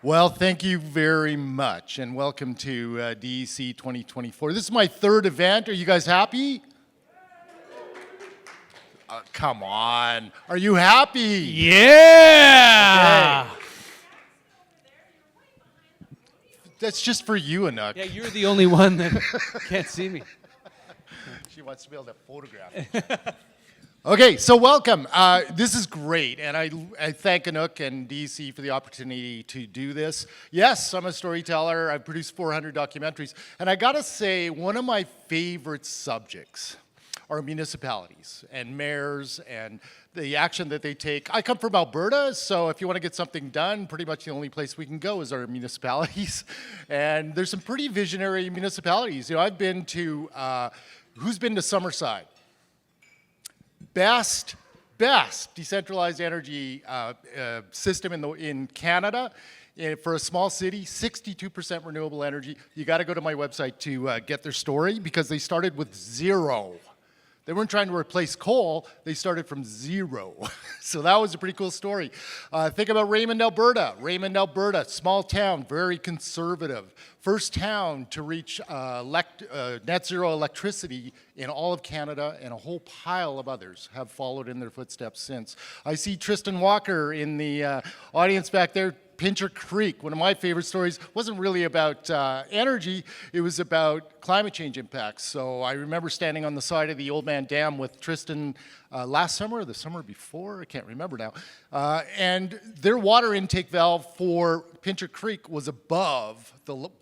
Well, thank you very much, and welcome to DEC 2024. This is my third event. Are you guys happy? Come on. Are you happy? Yeah! Okay. That's just for you, Anuk. Yeah, you're the only one that can't see me. She wants to be able to photograph. Okay, so welcome. This is great, and I thank Anuk and DC for the opportunity to do this. Yes, I'm a storyteller. I've produced 400 documentaries, and I gotta say, one of my favorite subjects are municipalities and mayors and the action that they take. I come from Alberta, so if you want to get something done, pretty much the only place we can go is our municipalities. And there's some pretty visionary municipalities. You know, I've been to, who's been to Summerside? Best decentralized energy system in Canada. For a small city, 62% renewable energy. You got to go to my website to get their story because they started with zero. They weren't trying to replace coal, they started from zero. So that was a pretty cool story. Think about Raymond, Alberta. Raymond, Alberta, small town, very conservative. First town to reach net zero electricity in all of Canada, and a whole pile of others have followed in their footsteps since. I see Tristan Walker in the audience back there. Pincher Creek, one of my favorite stories, wasn't really about energy, it was about climate change impacts. So I remember standing on the side of the Old Man Dam with Tristan last summer or the summer before, I can't remember now, and their water intake valve for Pincher Creek was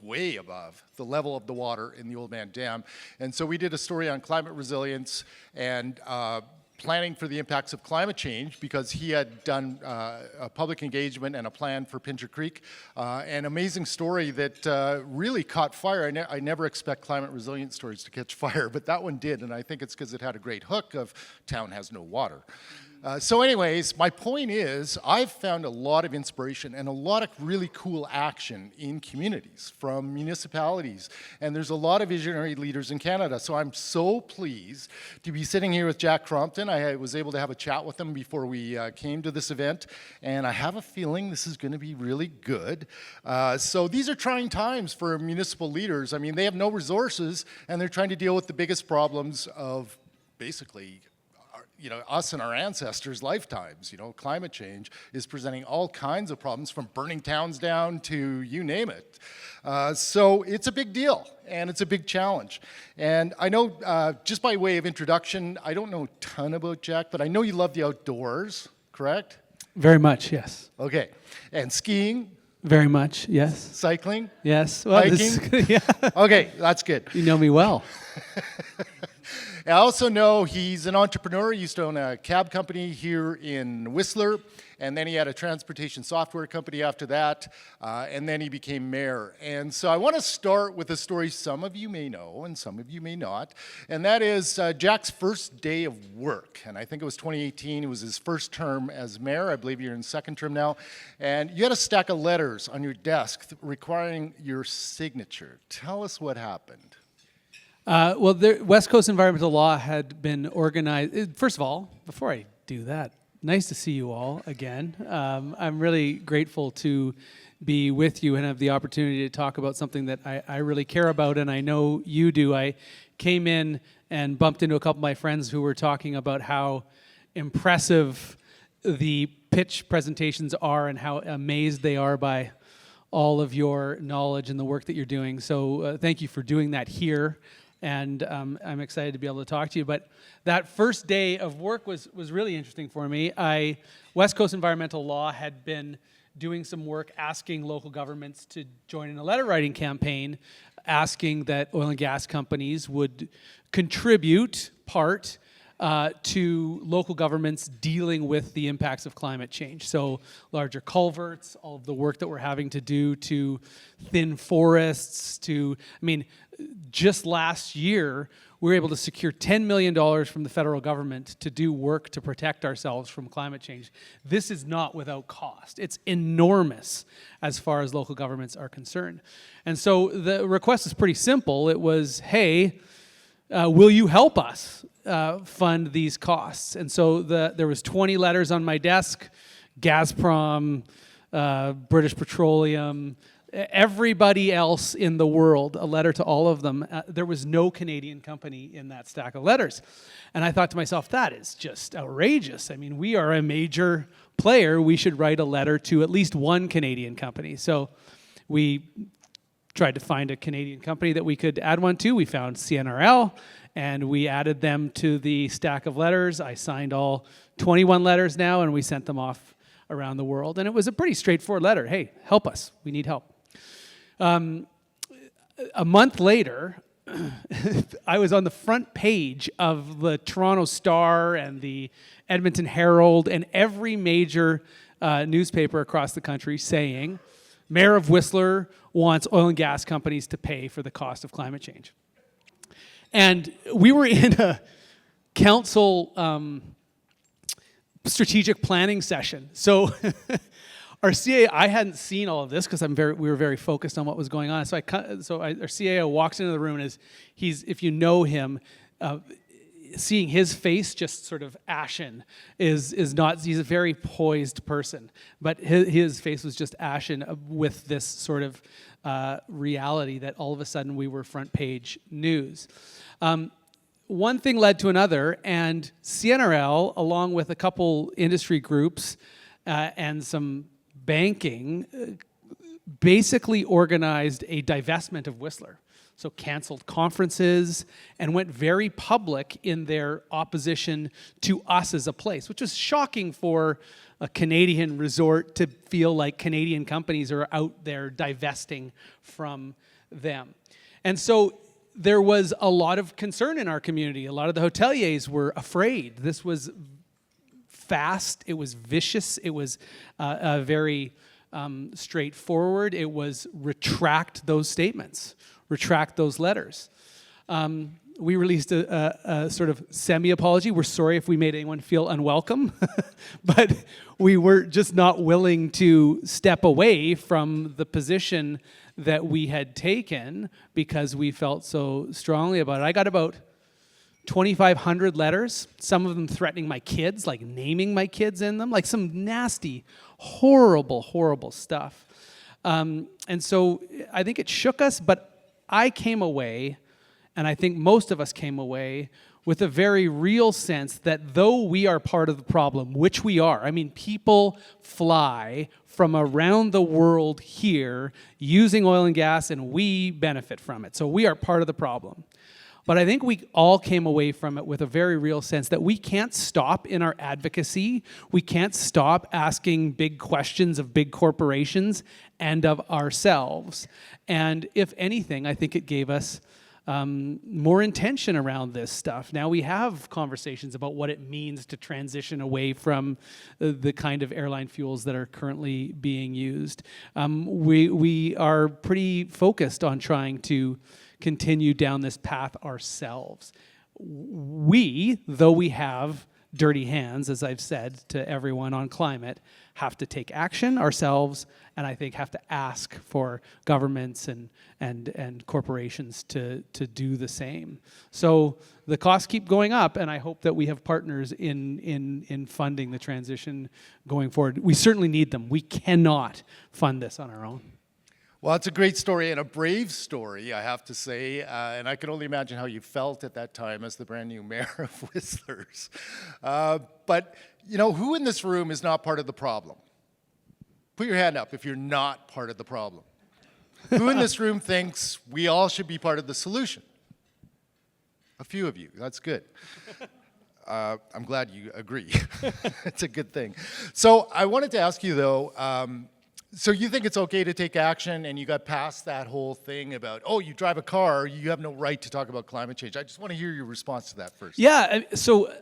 way above the level of the water in the Old Man Dam. And so we did a story on climate resilience and planning for the impacts of climate change because he had done a public engagement and a plan for Pincher Creek. An amazing story that really caught fire. I never expect climate resilient stories to catch fire, but that one did, and I think it's because it had a great hook of town has no water. So anyways, my point is I've found a lot of inspiration and a lot of really cool action in communities from municipalities. And there's a lot of visionary leaders in Canada. So I'm so pleased to be sitting here with Jack Crompton. I was able to have a chat with him before we came to this event. And I have a feeling this is going to be really good. So these are trying times for municipal leaders. I mean, they have no resources and they're trying to deal with the biggest problems of basically us and our ancestors' lifetimes. Climate change is presenting all kinds of problems from burning towns down to you name it. So it's a big deal and it's a big challenge. And I know, just by way of introduction, I don't know a ton about Jack, but I know you love the outdoors, correct? Very much, yes. Okay. And skiing? Very much, yes. Cycling? Yes. Well, hiking? Yeah. Okay, that's good. You know me well. I also know he's an entrepreneur. He used to own a cab company here in Whistler, and then he had a transportation software company after that, and then he became mayor. And so I want to start with a story some of you may know and some of you may not, and that is Jack's first day of work. And I think it was 2018. It was his first term as mayor. I believe you're in second term now. And you had a stack of letters on your desk requiring your signature. Tell us what happened. Well, West Coast Environmental Law had been organized. First of all, before I do that, nice to see you all again. I'm really grateful to be with you and have the opportunity to talk about something that I really care about, and I know you do. I came in and bumped into a couple of my friends who were talking about how impressive the pitch presentations are and how amazed they are by all of your knowledge and the work that you're doing. So thank you for doing that here. And I'm excited to be able to talk to you. But that first day of work was really interesting for me. West Coast Environmental Law had been doing some work asking local governments to join in a letter writing campaign, asking that oil and gas companies would contribute part to local governments dealing with the impacts of climate change. So larger culverts, all of the work that we're having to do to thin forests, just last year, we were able to secure $10 million from the federal government to do work to protect ourselves from climate change. This is not without cost. It's enormous as far as local governments are concerned. And so the request is pretty simple. It was, hey, will you help us fund these costs? And so there was 20 letters on my desk. Gazprom, British Petroleum, everybody else in the world, a letter to all of them. There was no Canadian company in that stack of letters. And I thought to myself, that is just outrageous. I mean, we are a major player. We should write a letter to at least one Canadian company. So we tried to find a Canadian company that we could add one to. We found CNRL, and we added them to the stack of letters. I signed all 21 letters now, and we sent them off around the world. And it was a pretty straightforward letter. Hey, help us. We need help. A month later, I was on the front page of the Toronto Star and the Edmonton Herald and every major newspaper across the country saying, Mayor of Whistler wants oil and gas companies to pay for the cost of climate change. And we were in a council strategic planning session. So our CAO, I hadn't seen all of this because we were very focused on what was going on. So our CAO walks into the room, and if you know him, seeing his face just sort of ashen is not. He's a very poised person, but his face was just ashen with this sort of reality that all of a sudden we were front page news. One thing led to another, and CNRL, along with a couple industry groups and some banking, basically organized a divestment of Whistler. So canceled conferences and went very public in their opposition to us as a place, which was shocking for a Canadian resort to feel like Canadian companies are out there divesting from them. And so there was a lot of concern in our community. A lot of the hoteliers were afraid. This was fast, it was vicious, it was very straightforward. It was retract those statements, retract those letters. We released a sort of semi-apology. We're sorry if we made anyone feel unwelcome, but we were just not willing to step away from the position that we had taken because we felt so strongly about it. I got about 2,500 letters, some of them threatening my kids, like naming my kids in them, like some nasty, horrible, horrible stuff. And so I think it shook us, but I came away, and I think most of us came away with a very real sense that though we are part of the problem, which we are, I mean, people fly from around the world here using oil and gas, and we benefit from it. So we are part of the problem. But I think we all came away from it with a very real sense that we can't stop in our advocacy. We can't stop asking big questions of big corporations and of ourselves. And if anything, I think it gave us more intention around this stuff. Now we have conversations about what it means to transition away from the kind of airline fuels that are currently being used. We are pretty focused on trying to continue down this path ourselves. We, though we have dirty hands, as I've said to everyone on climate, have to take action ourselves, and I think have to ask for governments and corporations to do the same. So the costs keep going up, and I hope that we have partners in funding the transition going forward. We certainly need them. We cannot fund this on our own. Well, it's a great story and a brave story, I have to say, and I can only imagine how you felt at that time as the brand new mayor of Whistler's. But, you know, who in this room is not part of the problem? Put your hand up if you're not part of the problem. Who in this room thinks we all should be part of the solution? A few of you, that's good. I'm glad you agree. It's a good thing. So I wanted to ask you, though, so you think it's okay to take action, and you got past that whole thing about, oh, you drive a car, you have no right to talk about climate change. I just want to hear your response to that first. Yeah, so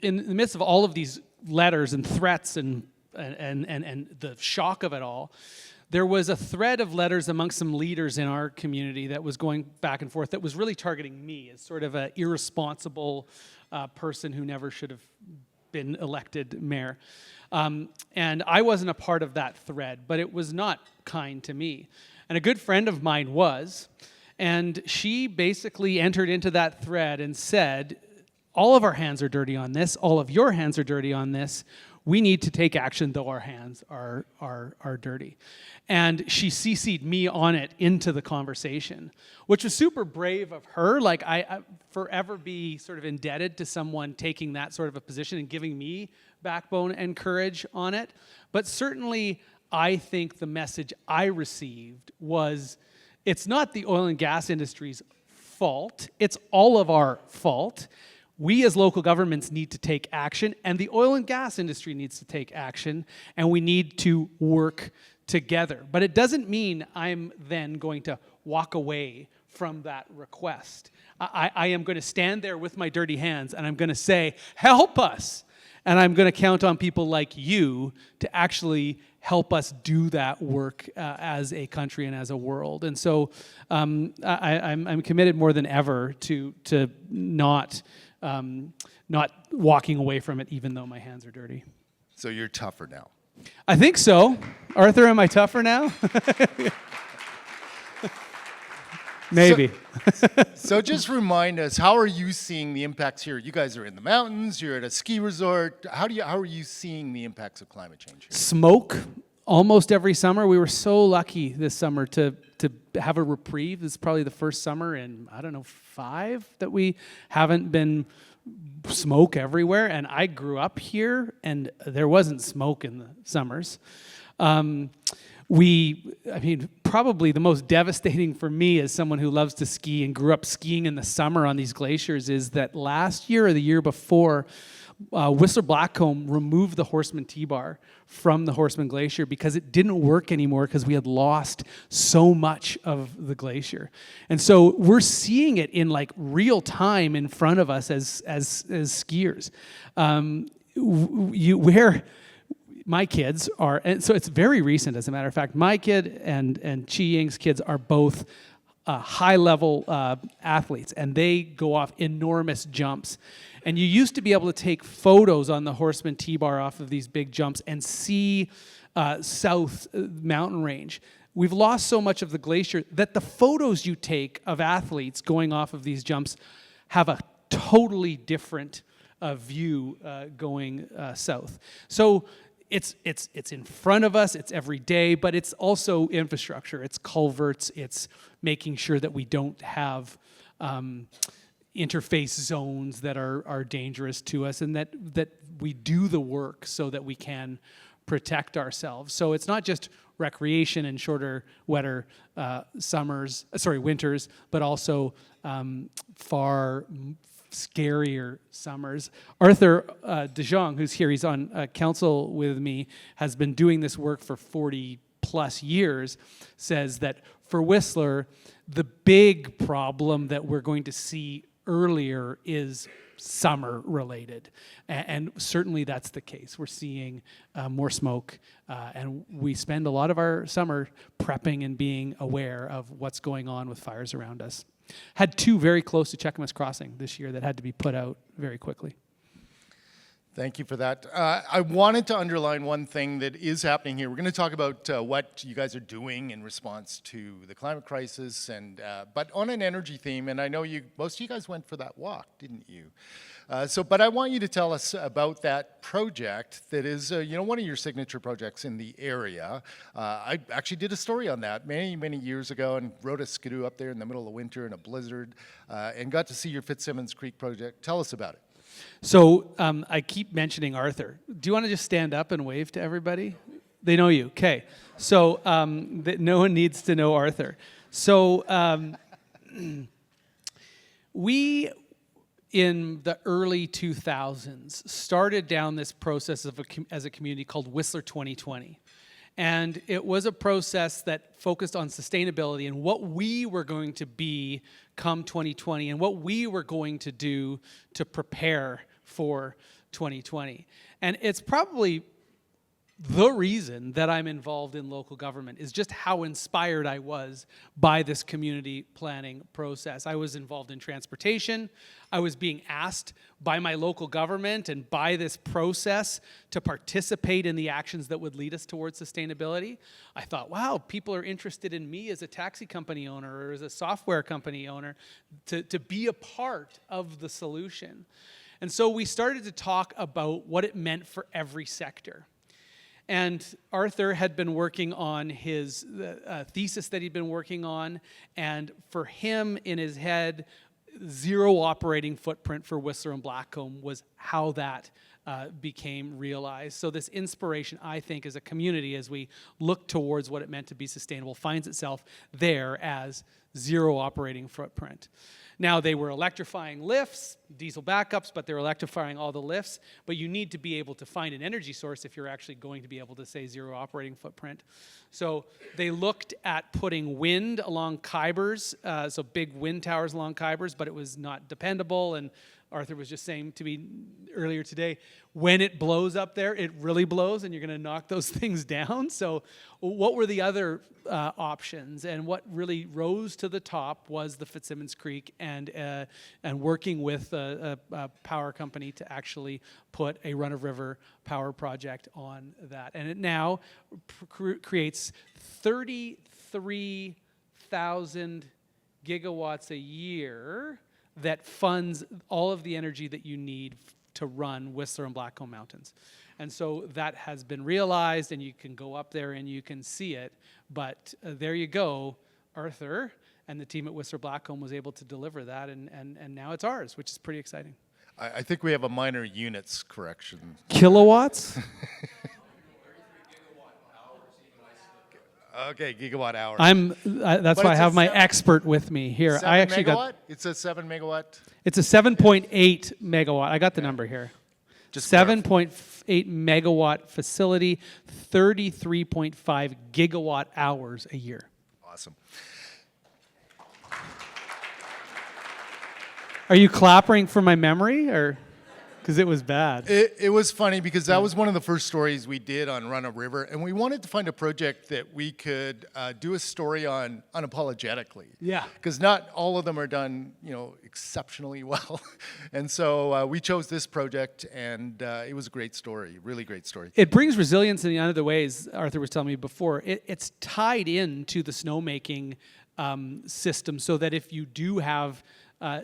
in the midst of all of these letters and threats and the shock of it all, there was a thread of letters amongst some leaders in our community that was going back and forth that was really targeting me as sort of an irresponsible person who never should have been elected mayor. And I wasn't a part of that thread, but it was not kind to me. And a good friend of mine was, and she basically entered into that thread and said, all of our hands are dirty on this, all of your hands are dirty on this. we need to take action, though our hands are dirty. And she CC'd me on it into the conversation, which was super brave of her. Like, I forever be sort of indebted to someone taking that sort of a position and giving me backbone and courage on it. But certainly, I think the message I received was, it's not the oil and gas industry's fault. It's all of our fault. We as local governments need to take action, and the oil and gas industry needs to take action, and we need to work together. But it doesn't mean I'm then going to walk away from that request. I am going to stand there with my dirty hands, and I'm going to say, help us. And I'm going to count on people like you to actually help us do that work as a country and as a world. And so I'm committed more than ever to not walking away from it, even though my hands are dirty. So you're tougher now. I think so. Arthur, am I tougher now? Maybe. So just remind us, how are you seeing the impacts here? You guys are in the mountains, you're at a ski resort. How are you seeing the impacts of climate change here? Smoke almost every summer. We were so lucky this summer to have a reprieve. This is probably the first summer in, 5 that we haven't been smoke everywhere. And I grew up here, and there wasn't smoke in the summers. Probably the most devastating for me as someone who loves to ski and grew up skiing in the summer on these glaciers is that last year or the year before, Whistler Blackcomb removed the Horseman T-bar from the Horseman Glacier because it didn't work anymore because we had lost so much of the glacier. And so we're seeing it in like real time in front of us as skiers. Where my kids are, and so it's very recent, as a matter of fact. My kid and Chi Ying's kids are both high-level athletes, and they go off enormous jumps. And you used to be able to take photos on the Horseman T-bar off of these big jumps and see South Mountain Range. We've lost so much of the glacier that the photos you take of athletes going off of these jumps have a totally different view going south. So it's in front of us, it's every day, but it's also infrastructure. It's culverts, it's making sure that we don't have interface zones that are dangerous to us, and that we do the work so that we can protect ourselves. So it's not just recreation and shorter, wetter winters, but also far scarier summers. Arthur De Jong, who's here, he's on council with me, has been doing this work for 40 plus years, says that for Whistler, the big problem that we're going to see earlier is summer related. And certainly that's the case. We're seeing more smoke, and we spend a lot of our summer prepping and being aware of what's going on with fires around us. Had 2 very close to Cheakamus Crossing this year that had to be put out very quickly. Thank you for that. I wanted to underline one thing that is happening here. We're going to talk about what you guys are doing in response to the climate crisis, and but on an energy theme. And I know most of you guys went for that walk, didn't you? But I want you to tell us about that project that is, one of your signature projects in the area. I actually did a story on that many, many years ago and rode a skidoo up there in the middle of winter in a blizzard and got to see your Fitzsimmons Creek project. Tell us about it. So I keep mentioning Arthur. Do you want to just stand up and wave to everybody? They know you. Okay. So no one needs to know Arthur. So we, in the early 2000s, started down this process as a community called Whistler 2020. And it was a process that focused on sustainability and what we were going to be come 2020 and what we were going to do to prepare for 2020. And it's probably the reason that I'm involved in local government is just how inspired I was by this community planning process. I was involved in transportation. I was being asked by my local government and by this process to participate in the actions that would lead us towards sustainability. I thought, wow, people are interested in me as a taxi company owner or as a software company owner to be a part of the solution. And so we started to talk about what it meant for every sector. And Arthur had been working on his thesis that he'd been working on, and for him, in his head, zero operating footprint for Whistler and Blackcomb was how that became realized. So this inspiration, I think, as a community, as we look towards what it meant to be sustainable, finds itself there as zero operating footprint. Now, they were electrifying lifts, diesel backups, but they're electrifying all the lifts. But you need to be able to find an energy source if you're actually going to be able to say zero operating footprint. So they looked at putting wind along Kybers, so big wind towers along Kybers, but it was not dependable. And Arthur was just saying to me earlier today, when it blows up there, it really blows, and you're going to knock those things down. So what were the other options? And what really rose to the top was the Fitzsimmons Creek and working with a power company to actually put a run-of-river power project on that. And it now creates 33,000 gigawatts a year that funds all of the energy that you need to run Whistler and Blackcomb Mountains. And so that has been realized, and you can go up there and you can see it. But there you go, Arthur and the team at Whistler Blackcomb was able to deliver that, and now it's ours, which is pretty exciting. I think we have a minor units correction. Kilowatts? Okay, gigawatt hours. That's But why I it's have a my 7 expert with me here. 7 I actually megawatt? It's a 7 megawatt. It's a 7.8 megawatt. I got the number here. Just 7.8 megawatt facility, 33.5 gigawatt hours a year. Awesome. Are you clapping for my memory, or because it was bad? It was funny because that was one of the first stories we did on Run a River, and we wanted to find a project that we could do a story on unapologetically. Yeah. Because not all of them are done, exceptionally well, and so we chose this project, and it was a great story, really great story. It brings resilience in other ways. Arthur was telling me before. It's tied into the snowmaking system, so that if you do have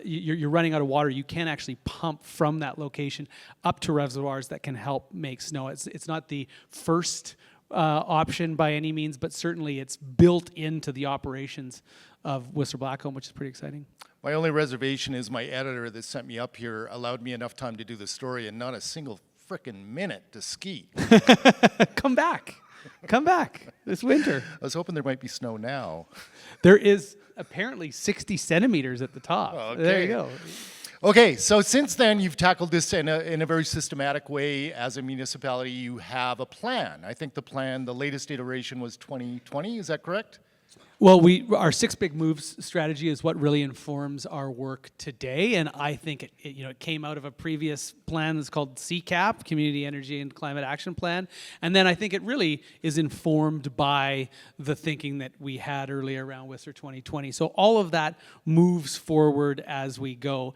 you're running out of water, you can actually pump from that location up to reservoirs that can help make snow. It's not the first option by any means, but certainly it's built into the operations of Whistler Blackcomb, which is pretty exciting. My only reservation is my editor that sent me up here allowed me enough time to do the story and not a single frickin' minute to ski. Come back. Come back this winter. I was hoping there might be snow now. There is apparently 60 centimeters at the top. Okay. There you go. Okay, so since then you've tackled this in a very systematic way as a municipality. You have a plan. I think the latest iteration was 2020. Is that correct? Well, our 6 big moves strategy is what really informs our work today, and I think it came out of a previous plan that's called CCAP, Community Energy and Climate Action Plan, and then I think it really is informed by the thinking that we had earlier around Whistler 2020. So all of that moves forward as we go.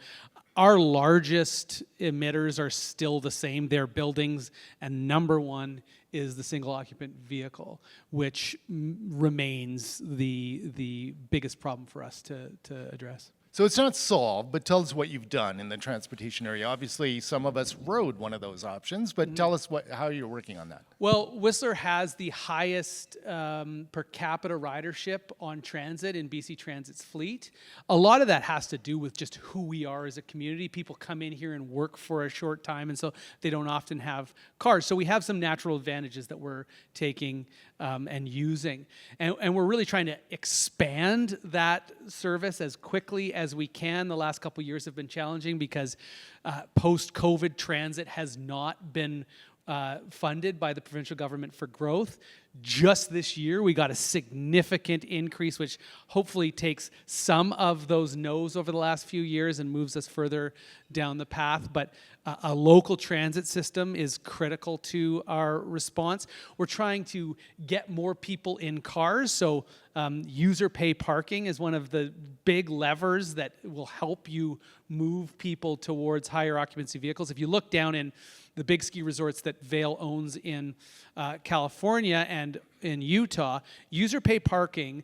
Our largest emitters are still the same. They're buildings, and number one is the single occupant vehicle, which remains the biggest problem for us to address. So it's not solved, but tell us what you've done in the transportation area. Obviously, some of us rode one of those options, but tell us how you're working on that. Well, Whistler has the highest per capita ridership on transit in BC Transit's fleet. A lot of that has to do with just who we are as a community. People come in here and work for a short time, and so they don't often have cars. So we have some natural advantages that we're taking and using. And we're really trying to expand that service as quickly as we can. The last couple of years have been challenging because post-COVID transit has not been funded by the provincial government for growth. Just this year, we got a significant increase, which hopefully takes some of those no's over the last few years and moves us further down the path. But a local transit system is critical to our response. We're trying to get more people in cars, so user pay parking is one of the big levers that will help you move people towards higher occupancy vehicles. If you look down in the big ski resorts that Vail owns in California and in Utah, user pay parking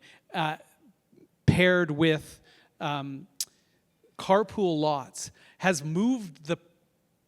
paired with carpool lots has moved the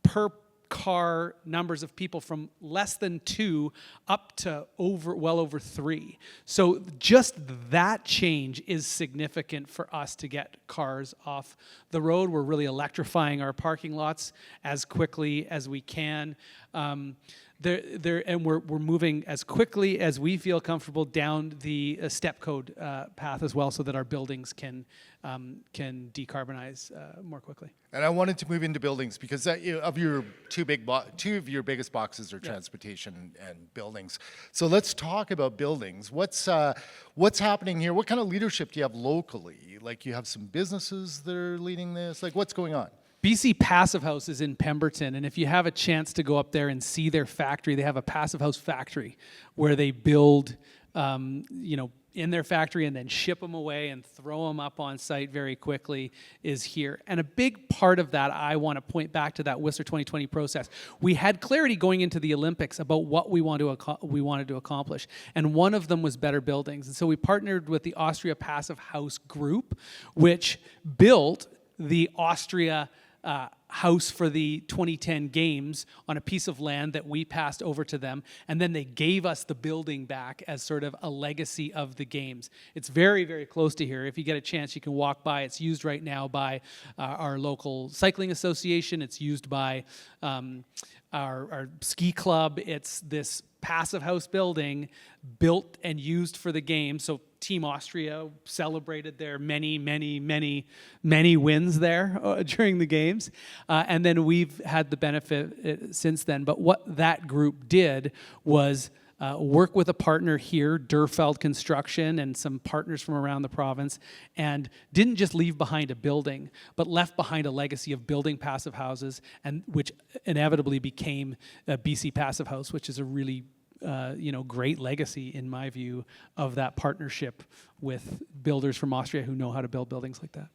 per car numbers of people from less than 2 up to well over 3. So just that change is significant for us to get cars off the road. We're really electrifying our parking lots as quickly as we can. And we're moving as quickly as we feel comfortable down the step code path as well, so that our buildings can decarbonize more quickly. And I wanted to move into buildings because of your two of your biggest boxes are transportation and buildings. So let's talk about buildings. What's happening here? What kind of leadership do you have locally? Like, you have some businesses that are leading this. Like, what's going on? BC Passive House is in Pemberton, and if you have a chance to go up there and see their factory, they have a passive house factory where they build, in their factory and then ship them away and throw them up on site very quickly is here. And a big part of that, I want to point back to that Whistler 2020 process. We had clarity going into the Olympics about what we wanted to accomplish, and one of them was better buildings. And so we partnered with the Austria Passive House Group, which built the Austria house for the 2010 games on a piece of land that we passed over to them, and then they gave us the building back as sort of a legacy of the games. It's very, very close to here. If you get a chance, you can walk by. It's used right now by our local cycling association. It's used by our ski club. It's this passive house building built and used for the game. So Team Austria celebrated their many, many, many, many wins there during the games. And then we've had the benefit since then. But what that group did was work with a partner here, Durfeld Construction, and some partners from around the province, and didn't just leave behind a building, but left behind a legacy of building passive houses, and which inevitably became BC Passive House, which is a really great legacy, in my view, of that partnership with builders from Austria who know how to build buildings like that.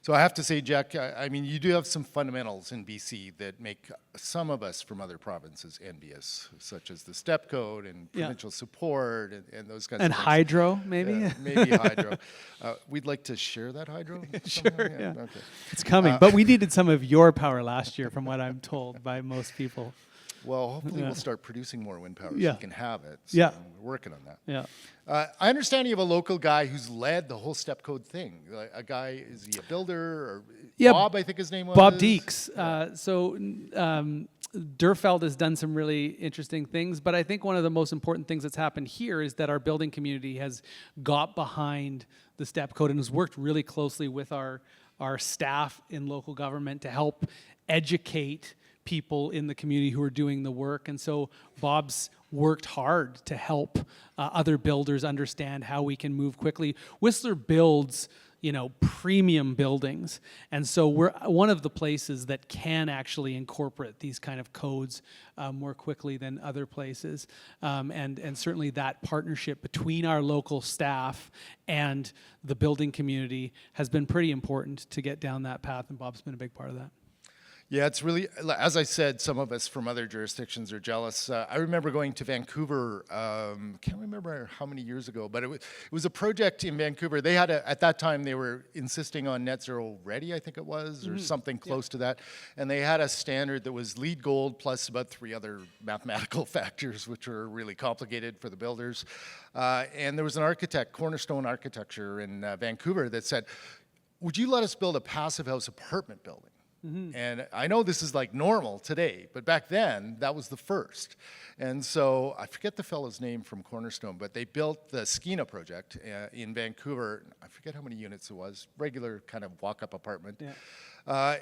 So I have to say, Jack, I mean, you do have some fundamentals in BC that make some of us from other provinces envious, such as the step code and provincial support and those kinds of things. And hydro, maybe? Maybe hydro. We'd like to share that hydro? Sure, yeah. Okay. It's coming. But we needed some of your power last year, from what I'm told by most people. Well, hopefully we'll start producing more wind power so Yeah. we can have it. So Yeah. we're working on that. Yeah. I understand you have a local guy who's led the whole step code thing. Like, a guy, is he a builder? Or Yeah, Bob, I think his name was. Bob Deeks. Durfeld has done some really interesting things, but I think one of the most important things that's happened here is that our building community has got behind the step code and has worked really closely with our staff in local government to help educate people in the community who are doing the work. And so Bob's worked hard to help other builders understand how we can move quickly. Whistler builds, premium buildings. And so we're one of the places that can actually incorporate these kind of codes more quickly than other places. And certainly that partnership between our local staff and the building community has been pretty important to get down that path, and Bob's been a big part of that. Yeah, it's really, as I said, some of us from other jurisdictions are jealous. I remember going to Vancouver, can't remember how many years ago, but it was a project in Vancouver. They had at that time, they were insisting on net zero ready, I think it was, or something close to that. And they had a standard that was LEED Gold plus about 3 other mathematical factors, which were really complicated for the builders. And there was an architect, Cornerstone Architecture in Vancouver, that said, would you let us build a passive house apartment building? Mm-hmm. And I know this is like normal today, but back then, that was the first. And so I forget the fellow's name from Cornerstone, but they built the Skeena project in Vancouver. I forget how many units it was, regular kind of walk-up apartment. Yeah.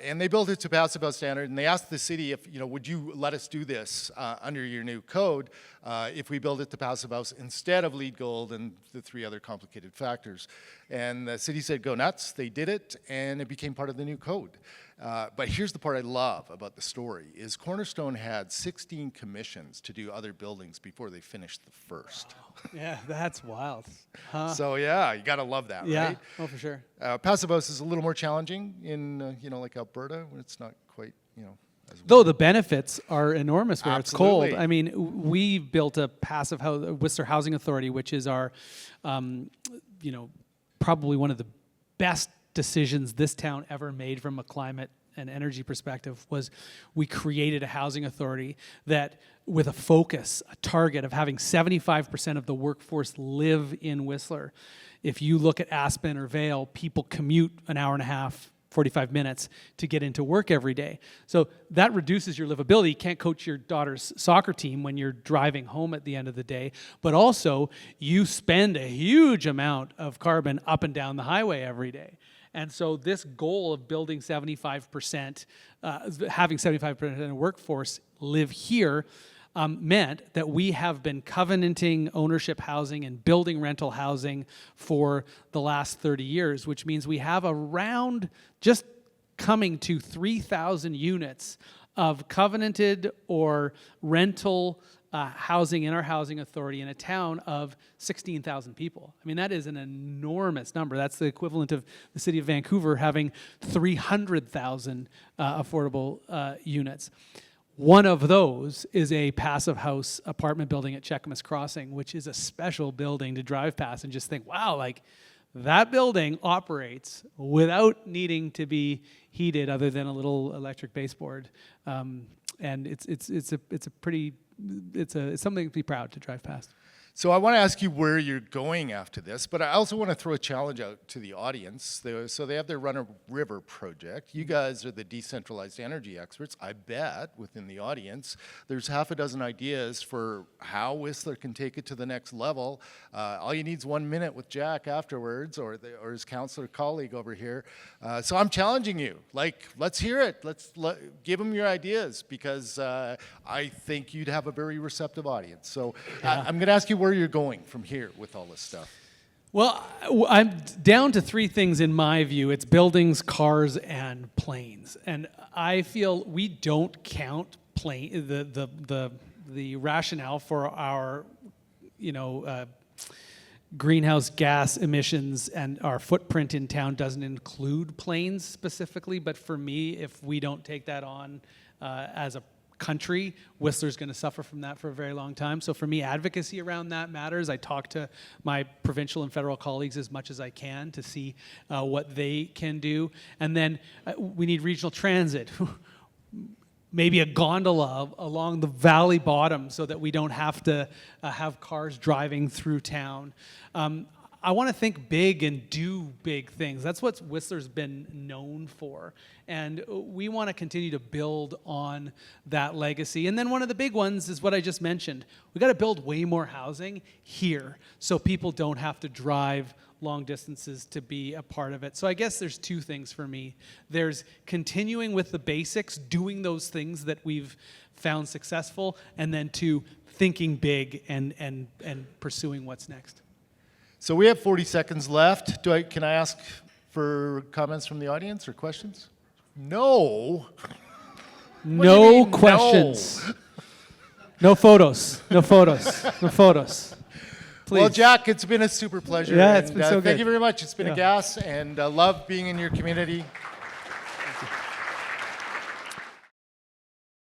And they built it to passive house standard, and they asked the city if, would you let us do this under your new code if we build it to passive house instead of LEED Gold and the 3 other complicated factors. And the city said, go nuts. They did it, and it became part of the new code. But here's the part I love about the story, is Cornerstone had 16 commissions to do other buildings before they finished the first. Wow. Yeah, that's wild. Huh? So yeah, you gotta love that, yeah. right? Oh, for sure. Passive house is a little more challenging in, like Alberta, where it's not quite, as Though the benefits are enormous where Absolutely. it's cold. I mean, we built a passive house, Whistler Housing Authority, which is our, probably one of the best decisions this town ever made from a climate and energy perspective was we created a housing authority that, with a focus, a target of having 75% of the workforce live in Whistler. If you look at Aspen or Vail, people commute an hour and a half, 45 minutes to get into work every day. So that reduces your livability. You can't coach your daughter's soccer team when you're driving home at the end of the day. But also, you spend a huge amount of carbon up and down the highway every day. And so this goal of building 75%, having 75% of the workforce live here, meant that we have been covenanting ownership housing and building rental housing for the last 30 years, which means we have around just coming to 3,000 units of covenanted or rental housing in our housing authority in a town of 16,000 people. I mean, that is an enormous number. That's the equivalent of the city of Vancouver having 300,000 affordable units. One of those is a passive house apartment building at Cheakamus Crossing, which is a special building to drive past and just think, wow, like that building operates without needing to be heated other than a little electric baseboard. And it's something to be proud to drive past. So I want to ask you where you're going after this, but I also want to throw a challenge out to the audience. So they have their Run River project. You guys are the decentralized energy experts. I bet within the audience there's half a dozen ideas for how Whistler can take it to the next level. All you need is 1 minute with Jack afterwards, or his councillor colleague over here. So I'm challenging you. Like, let's hear it. Give them your ideas, because I think you'd have a very receptive audience. So I'm going to ask you where you're going from here with all this stuff. Well, I'm down to three things in my view. It's buildings, cars, and planes. And I feel we don't count the rationale for our, greenhouse gas emissions and our footprint in town doesn't include planes specifically. But for me, if we don't take that on as a country, Whistler's going to suffer from that for a very long time. So for me, advocacy around that matters. I talk to my provincial and federal colleagues as much as I can to see what they can do. And then we need regional transit. Maybe a gondola along the valley bottom so that we don't have to have cars driving through town. I want to think big and do big things. That's what Whistler's been known for. And we want to continue to build on that legacy. And then one of the big ones is what I just mentioned. We got to build way more housing here so people don't have to drive long distances to be a part of it. So I guess there's two things for me. There's continuing with the basics, doing those things that we've found successful, and then two, thinking big and pursuing what's next. So we have 40 seconds left. Can I ask for comments from the audience or questions? No. No questions. No? No photos. No photos. No photos. Please. Well, Jack, it's been a super pleasure. Yeah, it's been so good. Thank you very much. It's been a gas, and love being in your community.